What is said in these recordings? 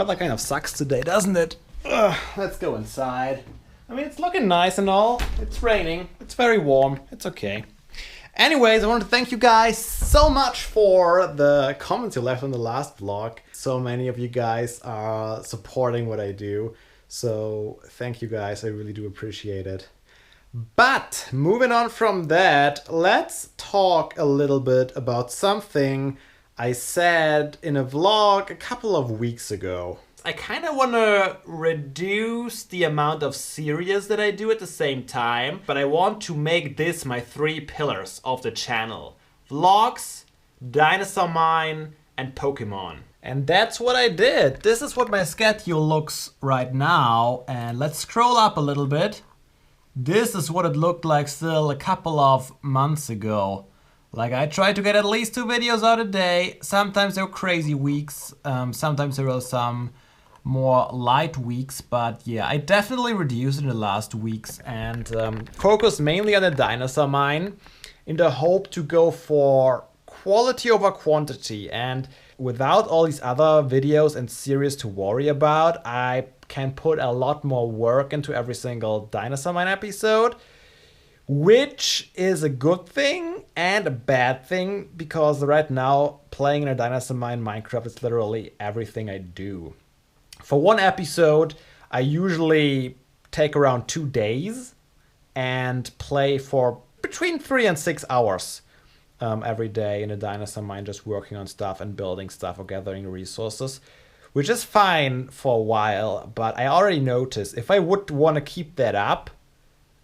Weather kind of sucks today, doesn't it? Ugh, let's go inside. I mean, it's looking nice and all. It's raining. It's very warm. It's okay. Anyways, I want to thank you guys so much for the comments you left on the last vlog. So many of you guys are supporting what I do. So thank you guys. I really do appreciate it. But moving on from that, let's talk a little bit about something I said in a vlog a couple of weeks ago. I kind of want to reduce the amount of series that I do at the same time, but I want to make this my 3 pillars of the channel. Vlogs, IronStoneMine, and Pokemon. And that's what I did. This is what my schedule looks right now. And let's scroll up a little bit. This is what it looked like still a couple of months ago. Like, I try to get at least 2 videos out a day. Sometimes there were crazy weeks. Sometimes there were some more light weeks. But yeah, I definitely reduced in the last weeks and focused mainly on the IronStoneMine in the hope to go for quality over quantity. And without all these other videos and series to worry about, I can put a lot more work into every single IronStoneMine episode. Which is a good thing and a bad thing, because right now playing in a IronStoneMine Minecraft is literally everything I do. For one episode, I usually take around 2 days and play for between 3 and 6 hours every day in a IronStoneMine, just working on stuff and building stuff or gathering resources, which is fine for a while. But I already noticed if I would want to keep that up,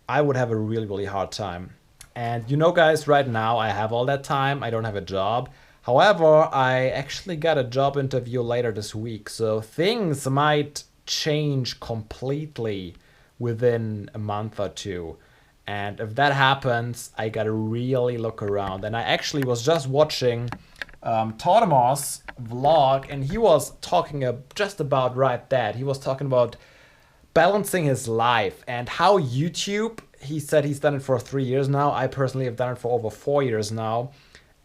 I would have a really hard time. And you know, guys, right now I have all that time. I don't have a job. However, I actually got a job interview later this week. So things might change completely within a month or 2. And if that happens, I gotta really look around. And I actually was just watching IronStoneMine's vlog, and he was talking just about right that. He was talking about balancing his life and how YouTube, he said he's done it for 3 years now. I personally have done it for over 4 years now.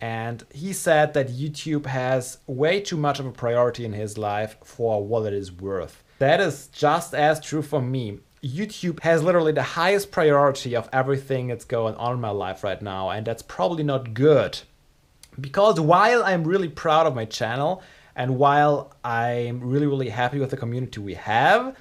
And he said that YouTube has way too much of a priority in his life for what it is worth. That is just as true for me. YouTube has literally the highest priority of everything that's going on in my life right now. And that's probably not good. Because while I'm really proud of my channel and while I'm really happy with the community we have,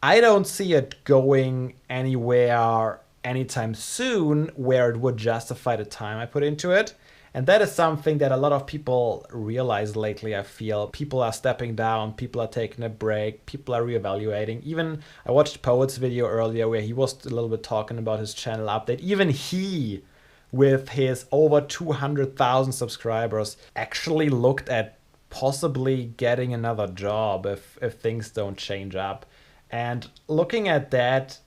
I don't see it going anywhere anytime soon where it would justify the time I put into it. And that is something that a lot of people realize lately, I feel. People are stepping down, people are taking a break, people are reevaluating. Even I watched Poet's video earlier where he was a little bit talking about his channel update. Even he, with his over 200,000 subscribers, actually looked at possibly getting another job if things don't change up. And looking at that,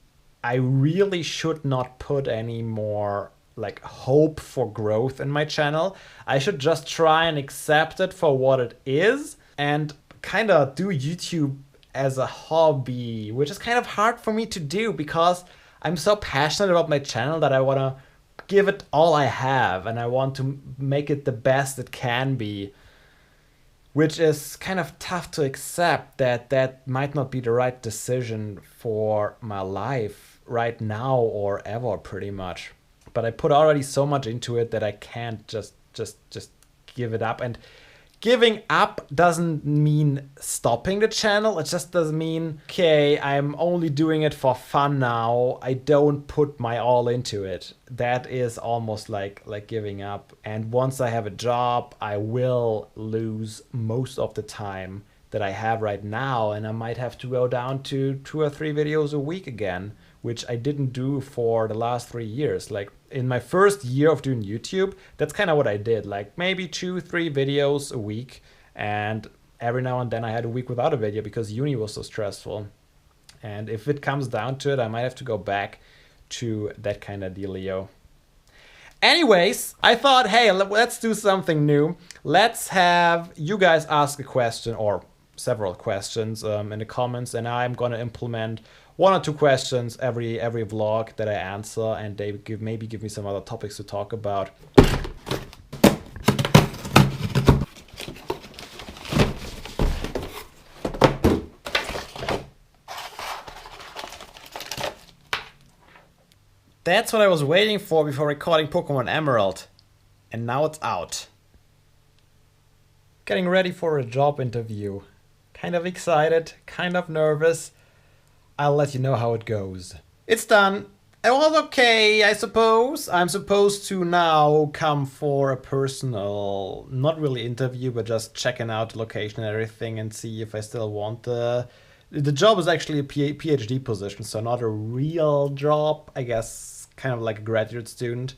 I really should not put any more like hope for growth in my channel. I should just try and accept it for what it is and kind of do YouTube as a hobby, which is kind of hard for me to do because I'm so passionate about my channel that I want to give it all I have and I want to make it the best it can be. Which is kind of tough to accept that might not be the right decision for my life right now or ever, pretty much. But I put already so much into it that I can't just give it up. And giving up doesn't mean stopping the channel. It just doesn't mean, okay, I'm only doing it for fun now. I don't put my all into it. That is almost like giving up. And once I have a job, I will lose most of the time that I have right now. And I might have to go down to 2 or 3 videos a week again, which I didn't do for the last 3 years. Like in my first year of doing YouTube, that's kind of what I did. Like maybe 2-3 videos a week. And every now and then I had a week without a video because uni was so stressful. And if it comes down to it, I might have to go back to that kind of dealio. Anyways, I thought, hey, let's do something new. Let's have you guys ask a question or several questions in the comments, and I'm gonna implement 1 or 2 questions every vlog that I answer, and they maybe give me some other topics to talk about. That's what I was waiting for before recording Pokemon Emerald. And now it's out. Getting ready for a job interview. Kind of excited, kind of nervous. I'll let you know how it goes. It's done. It was okay, I suppose. I'm supposed to now come for a personal, not really interview, but just checking out the location and everything and see if I still want the job is actually a PhD position, so not a real job, I guess, kind of like a graduate student.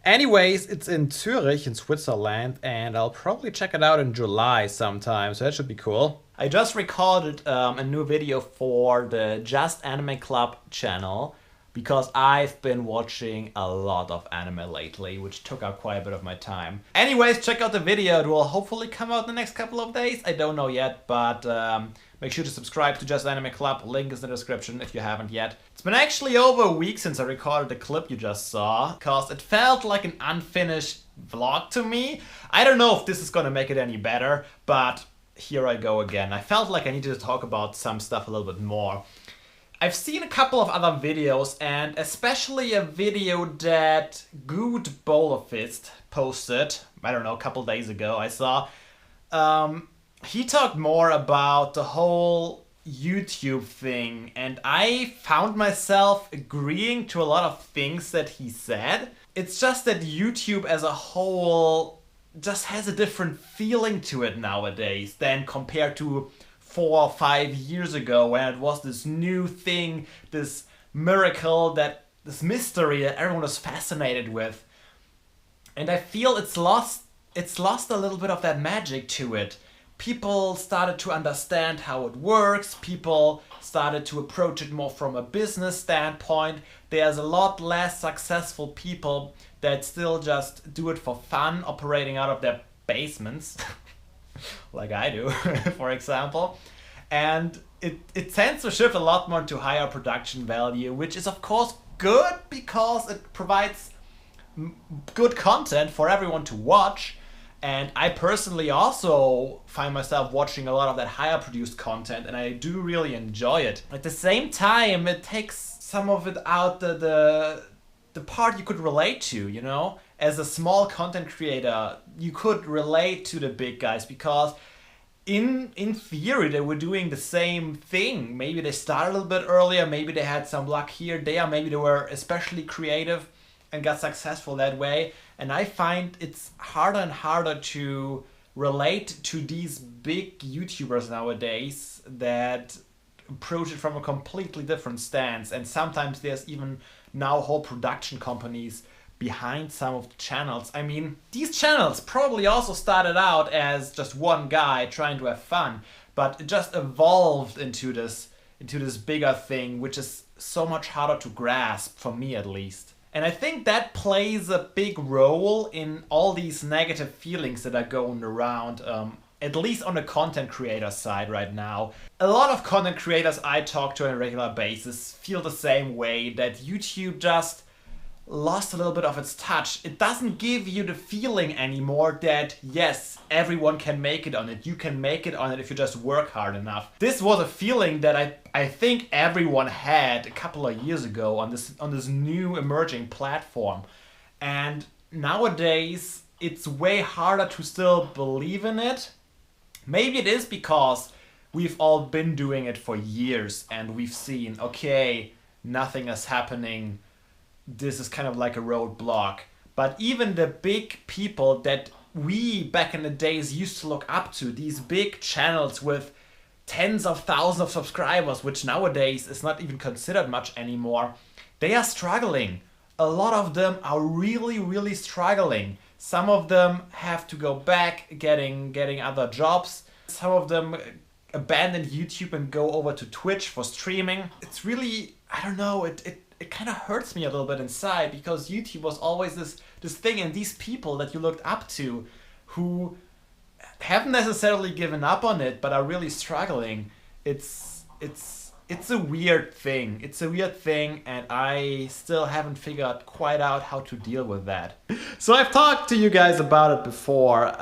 Anyways, it's in Zurich in Switzerland, and I'll probably check it out in July sometime, so that should be cool. I just recorded a new video for the Just Anime Club channel, because I've been watching a lot of anime lately, which took up quite a bit of my time. Anyways, check out the video. It will hopefully come out in the next couple of days. I don't know yet, but make sure to subscribe to Just Anime Club. Link is in the description if you haven't yet. It's been actually over a week since I recorded the clip you just saw, because it felt like an unfinished vlog to me. I don't know if this is gonna make it any better, but here I go again. I felt like I needed to talk about some stuff a little bit more. I've seen a couple of other videos, and especially a video that Good Bowlerfist posted, I don't know, a couple days ago I saw. He talked more about the whole YouTube thing, and I found myself agreeing to a lot of things that he said. It's just that YouTube as a whole just has a different feeling to it nowadays than compared to 4 or 5 years ago, when it was this new thing, this miracle, this mystery that everyone was fascinated with. And I feel it's lost a little bit of that magic to it. People started to understand how it works, people started to approach it more from a business standpoint. There's a lot less successful people that still just do it for fun, operating out of their basements. Like I do, for example. And it tends to shift a lot more into higher production value, which is of course good because it provides good content for everyone to watch. And I personally also find myself watching a lot of that higher produced content, and I do really enjoy it. At the same time, it takes some of it out the part you could relate to, you know? As a small content creator, you could relate to the big guys because in theory they were doing the same thing. Maybe they started a little bit earlier, maybe they had some luck here, there, maybe they were especially creative and got successful that way. And I find it's harder and harder to relate to these big YouTubers nowadays that approach it from a completely different stance. And sometimes there's even now whole production companies behind some of the channels. I mean, these channels probably also started out as just one guy trying to have fun, but it just evolved into this bigger thing, which is so much harder to grasp, for me at least. And I think that plays a big role in all these negative feelings that are going around, at least on the content creator side right now. A lot of content creators I talk to on a regular basis feel the same way, that YouTube just lost a little bit of its touch. It doesn't give you the feeling anymore that yes, everyone can make it on it. You can make it on it if you just work hard enough. This was a feeling that I think everyone had a couple of years ago on this new emerging platform. And nowadays it's way harder to still believe in it. Maybe it is because we've all been doing it for years and we've seen, okay, nothing is happening. This is kind of like a roadblock. But even the big people that we back in the days used to look up to, these big channels with tens of thousands of subscribers, which nowadays is not even considered much anymore, they are struggling. A lot of them are really, really struggling. Some of them have to go back getting other jobs. Some of them abandon YouTube and go over to Twitch for streaming. It's really, I don't know, it kind of hurts me a little bit inside, because YouTube was always this thing, and these people that you looked up to who haven't necessarily given up on it but are really struggling. It's a weird thing. It's a weird thing, and I still haven't figured quite out how to deal with that. So I've talked to you guys about it before.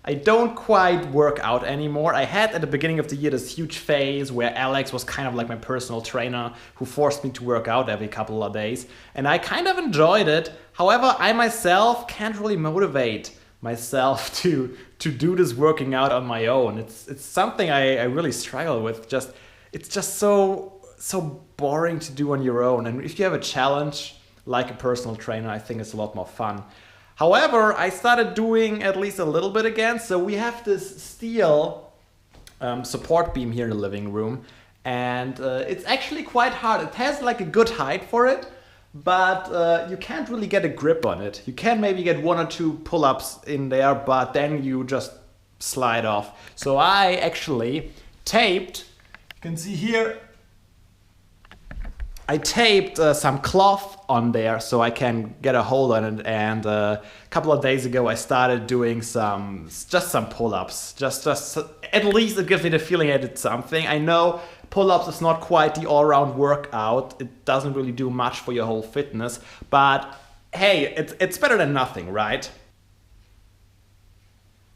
I don't quite work out anymore. I had at the beginning of the year this huge phase where Alex was kind of like my personal trainer who forced me to work out every couple of days. And I kind of enjoyed it. However, I myself can't really motivate myself to do this working out on my own. It's something I really struggle with. It's just so boring to do on your own. And if you have a challenge like a personal trainer, I think it's a lot more fun. However, I started doing at least a little bit again. So we have this steel support beam here in the living room, and it's actually quite hard. It has like a good height for it, but you can't really get a grip on it. You can maybe get 1 or 2 pull-ups in there, but then you just slide off. So I actually taped, you can see here, I taped some cloth on there so I can get a hold on it, and a couple of days ago I started doing just some pull-ups. Just at least it gives me the feeling I did something. I know pull-ups is not quite the all-round workout. It doesn't really do much for your whole fitness, but hey, it's better than nothing, right?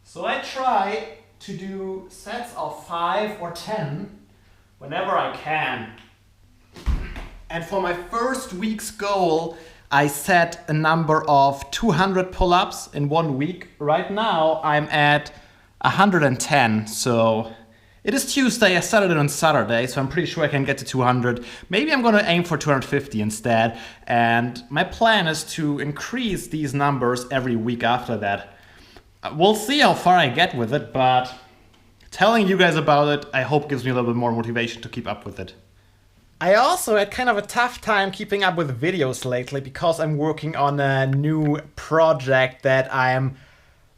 So I try to do sets of 5 or 10 whenever I can. And for my first week's goal, I set a number of 200 pull-ups in 1 week. Right now, I'm at 110, so it is Tuesday. I started it on Saturday, so I'm pretty sure I can get to 200. Maybe I'm gonna aim for 250 instead. And my plan is to increase these numbers every week after that. We'll see how far I get with it, but telling you guys about it, I hope gives me a little bit more motivation to keep up with it. I also had kind of a tough time keeping up with videos lately because I'm working on a new project that I'm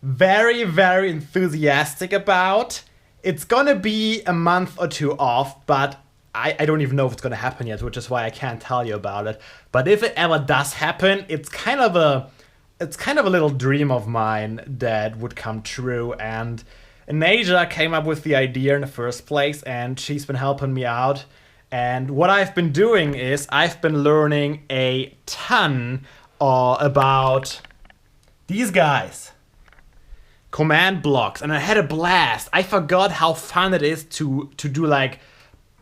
very, very enthusiastic about. It's gonna be a month or 2 off, but I don't even know if it's gonna happen yet, which is why I can't tell you about it. But if it ever does happen, it's kind of a little dream of mine that would come true. And Naja came up with the idea in the first place, and she's been helping me out. And what I've been doing is I've been learning a ton about these guys. Command blocks, and I had a blast. I forgot how fun it is to do like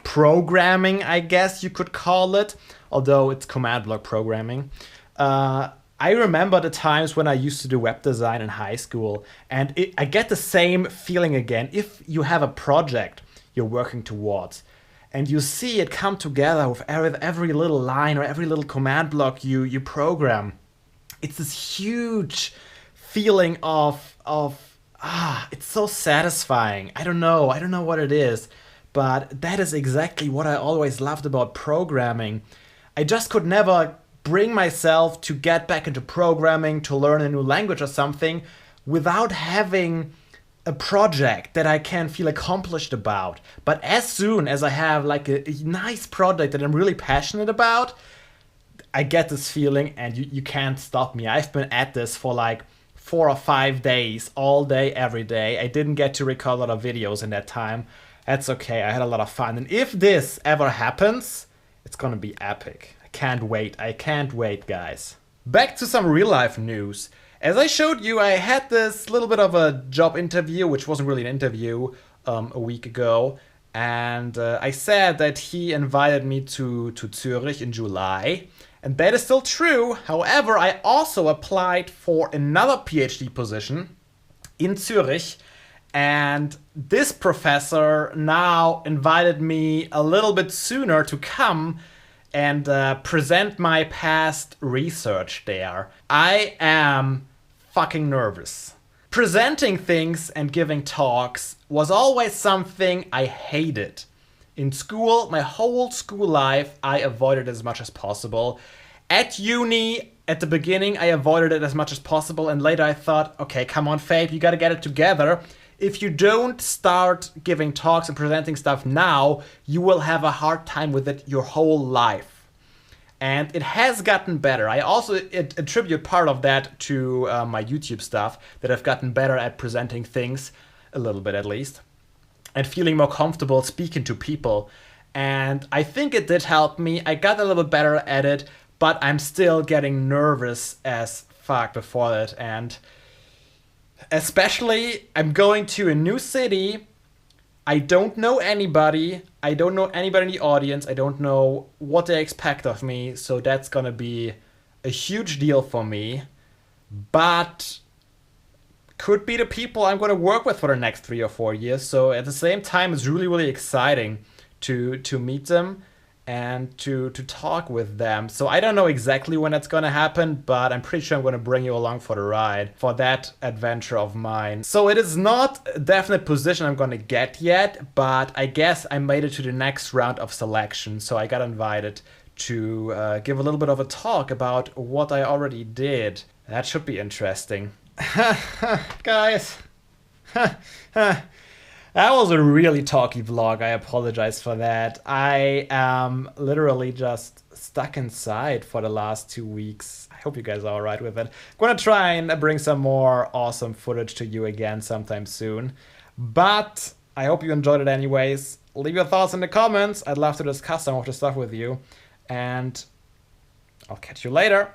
programming, I guess you could call it, although it's command block programming. I remember the times when I used to do web design in high school, and I get the same feeling again. If you have a project you're working towards, and you see it come together with every little line or every little command block you program, it's this huge feeling of it's so satisfying. I don't know what it is, but that is exactly what I always loved about programming. I just could never bring myself to get back into programming, to learn a new language or something, without having a project that I can feel accomplished about. But as soon as I have like a nice project that I'm really passionate about, I get this feeling, and you can't stop me. I've been at this for like 4 or 5 days, all day, every day. I didn't get to record a lot of videos in that time. That's okay, I had a lot of fun. And if this ever happens, it's gonna be epic. I can't wait, guys. Back to some real life news. As I showed you, I had this little bit of a job interview, which wasn't really an interview, a week ago. And I said that he invited me to Zurich in July. And that is still true. However, I also applied for another PhD position in Zurich. And this professor now invited me a little bit sooner to come and present my past research there. I am fucking nervous. Presenting things and giving talks was always something I hated. In school, my whole school life, I avoided it as much as possible. At uni, at the beginning, I avoided it as much as possible, and later I thought, okay, come on, Fabe, you gotta get it together. If you don't start giving talks and presenting stuff now, you will have a hard time with it your whole life. And it has gotten better. I also attribute part of that to my YouTube stuff, that I've gotten better at presenting things, a little bit at least, and feeling more comfortable speaking to people. And I think it did help me. I got a little bit better at it, but I'm still getting nervous as fuck before it. And Especially, I'm going to a new city. I don't know anybody. I don't know anybody in the audience. I don't know what they expect of me. So that's gonna be a huge deal for me. But could be the people I'm gonna work with for the next 3 or 4 years. So at the same time, it's really, really exciting to meet them and to talk with them. So I don't know exactly when that's gonna happen, but I'm pretty sure I'm gonna bring you along for the ride for that adventure of mine. So it is not a definite position I'm gonna get yet, but I guess I made it to the next round of selection. So I got invited to give a little bit of a talk about what I already did. That should be interesting. Guys. That was a really talky vlog. I apologize for that. I am literally just stuck inside for the last 2 weeks. I hope you guys are alright with it. I'm gonna try and bring some more awesome footage to you again sometime soon. But I hope you enjoyed it anyways. Leave your thoughts in the comments. I'd love to discuss some of the stuff with you. And I'll catch you later.